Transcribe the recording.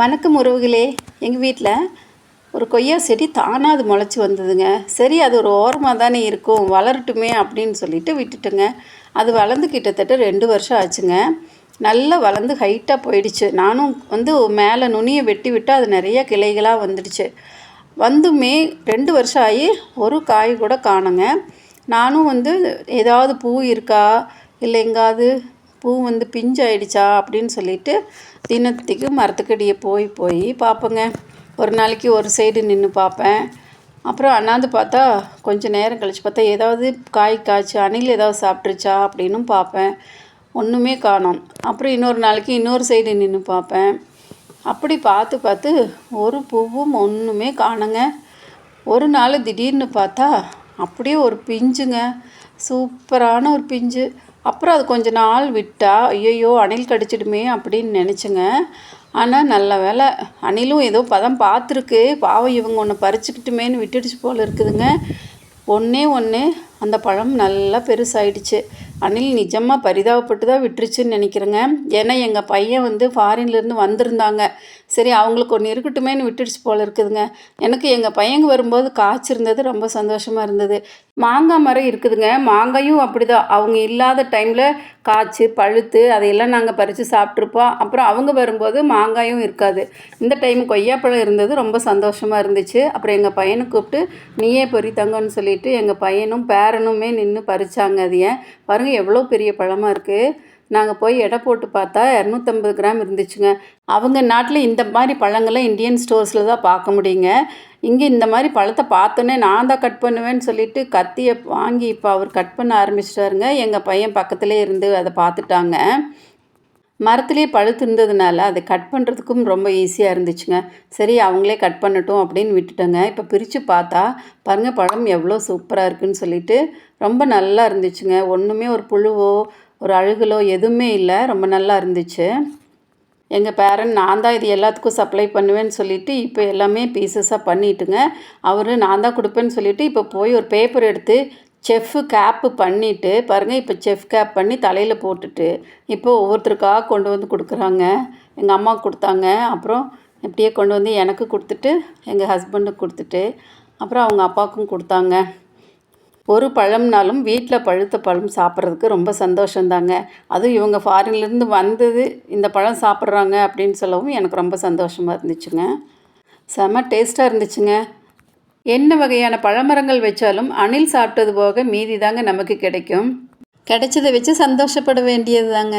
வணக்கம் உறவுகளே. எங்கள் வீட்டில் ஒரு கொய்யா செடி தானாக அது முளைச்சி வந்ததுங்க. சரி, அது ஒரு ஓரமாக தானே இருக்கும், வளரட்டுமே அப்படின்னு சொல்லிட்டு விட்டுட்டுங்க. அது வளர்ந்து கிட்டத்தட்ட 2 வருஷம் ஆச்சுங்க. நல்லா வளர்ந்து ஹைட்டாக போயிடுச்சு. நானும் மேலே நுனியை வெட்டி விட்டு அது நிறைய கிளைகளாக வந்துடுச்சு. வந்துமே 2 வருஷம் ஆகி ஒரு காய் கூட காணுங்க. நானும் ஏதாவது பூ இருக்கா இல்லை எங்காவது பூ பிஞ்சு ஆயிடுச்சா அப்படின்னு சொல்லிட்டு தினத்துக்கு மரத்துக்கடியை போய் பார்ப்பேங்க. ஒரு நாளைக்கு ஒரு சைடு நின்று பார்ப்பேன். அப்புறம் அண்ணாந்து பார்த்தா கொஞ்சம் நேரம் கழித்து பார்த்தா ஏதாவது காய் காய்ச்சி அணில் ஏதாவது சாப்பிட்ருச்சா அப்படின்னும் பார்ப்பேன். ஒன்றுமே காணோம். அப்புறம் இன்னொரு நாளைக்கு இன்னொரு சைடு நின்று பார்ப்பேன். அப்படி பார்த்து ஒரு பூவும் ஒன்றுமே காணுங்க. ஒரு நாள் திடீர்னு பார்த்தா அப்படியே ஒரு பிஞ்சுங்க, சூப்பரான ஒரு பிஞ்சு. அப்புறம் அது கொஞ்ச நாள் விட்டால் ஐயோ அணில் கடிச்சிடுமே அப்படின்னு நினச்சிங்க. ஆனால் நல்ல வேலை, அணிலும் ஏதோ பதம் பார்த்துருக்கு. பாவம் இவங்க ஒன்று பறிச்சுக்கிட்டுமேன்னு விட்டுடுச்சு போல் இருக்குதுங்க. ஒன்று அந்த பழம் நல்லா பெருசாயிடுச்சு. அணில் நிஜமாக பரிதாபப்பட்டு தான் விட்டுருச்சுன்னு நினைக்கிறேங்க. ஏன்னா எங்கள் பையன் ஃபாரின்லேருந்து வந்திருந்தாங்க. சரி, அவங்களுக்கு ஒன்று இருக்கட்டுமேன்னு விட்டுடுச்சு போல் இருக்குதுங்க. எனக்கு எங்கள் பையங்க வரும்போது காய்ச்சிருந்தது, ரொம்ப சந்தோஷமாக இருந்தது. மாங்காய் மரம் இருக்குதுங்க. மாங்காயும் அப்படி தான், அவங்க இல்லாத டைமில் காய்ச்சி பழுத்து அதையெல்லாம் நாங்கள் பறித்து சாப்பிட்ருப்போம். அப்புறம் அவங்க வரும்போது மாங்காயும் இருக்காது. இந்த டைம் கொய்யாப்பழம் இருந்தது, ரொம்ப சந்தோஷமாக இருந்துச்சு. அப்புறம் எங்கள் பையனை கூப்பிட்டு நீயே பொறி தங்கன்னு சொல்லிட்டு எங்கள் பையனும் பேரனுமே நின்று பறித்தாங்க. அது ஏன் பாருங்கள் எவ்வளோ பெரிய பழமாக இருக்குது. நாங்கள் போய் எடை போட்டு பார்த்தா 250 கிராம் இருந்துச்சுங்க. அவங்க நாட்டில் இந்த மாதிரி பழங்கள்லாம் இந்தியன் ஸ்டோர்ஸில் தான் பார்க்க முடியுங்க. இங்கே இந்த மாதிரி பழத்தை பார்த்தோன்னே நான் தான் கட் பண்ணுவேன்னு சொல்லிட்டு கத்தியை வாங்கி இப்போ அவர் கட் பண்ண ஆரம்பிச்சிட்டாருங்க. எங்கள் பையன் பக்கத்துலேயே இருந்து அதை பார்த்துட்டாங்க. மரத்துலேயே பழுத்து இருந்ததுனால அதை கட் பண்ணுறதுக்கும் ரொம்ப ஈஸியாக இருந்துச்சுங்க. சரி, அவங்களே கட் பண்ணட்டும் அப்படின்னு விட்டுட்டேங்க. இப்போ பிரித்து பார்த்தா பாருங்கள் பழம் எவ்வளோ சூப்பராக இருக்குதுன்னு சொல்லிட்டு ரொம்ப நல்லா இருந்துச்சுங்க. ஒன்றுமே ஒரு புழுவோ ஒரு அழுகலோ எதுவுமே இல்லை, ரொம்ப நல்லா இருந்துச்சு. எங்கள் பேரன் நான் தான் இது எல்லாத்துக்கும் சப்ளை பண்ணுவேன்னு சொல்லிவிட்டு இப்போ எல்லாமே பீசஸாக பண்ணிட்டுங்க. அவர் நான் தான் கொடுப்பேன்னு சொல்லிவிட்டு இப்போ போய் ஒரு பேப்பர் எடுத்து செஃப்பு கேப்பு பண்ணிவிட்டு பாருங்கள், இப்போ செஃப் கேப் பண்ணி தலையில் போட்டுட்டு இப்போ ஒவ்வொருத்தருக்காக கொண்டு வந்து கொடுக்குறாங்க. எங்கள் அம்மாவுக்கு கொடுத்தாங்க, அப்புறம் இப்படியே கொண்டு வந்து எனக்கு கொடுத்துட்டு எங்கள் ஹஸ்பண்டுக்கு கொடுத்துட்டு அப்புறம் அவங்க அப்பாவுக்கும் கொடுத்தாங்க. ஒரு பழம்னாலும் வீட்டில் பழுத்த பழம் சாப்பிட்றதுக்கு ரொம்ப சந்தோஷந்தாங்க. அதுவும் இவங்க ஃபாரின்லேருந்து வந்தது இந்த பழம் சாப்பிட்றாங்க அப்படின்னு சொல்லவும் எனக்கு ரொம்ப சந்தோஷமாக இருந்துச்சுங்க. செம டேஸ்ட்டாக இருந்துச்சுங்க. என்ன வகையான பழமரங்கள் வச்சாலும் அணில் சாப்பிட்டது போக மீதி தாங்க நமக்கு கிடைக்கும். கிடைச்சதை வச்சு சந்தோஷப்பட வேண்டியது தாங்க.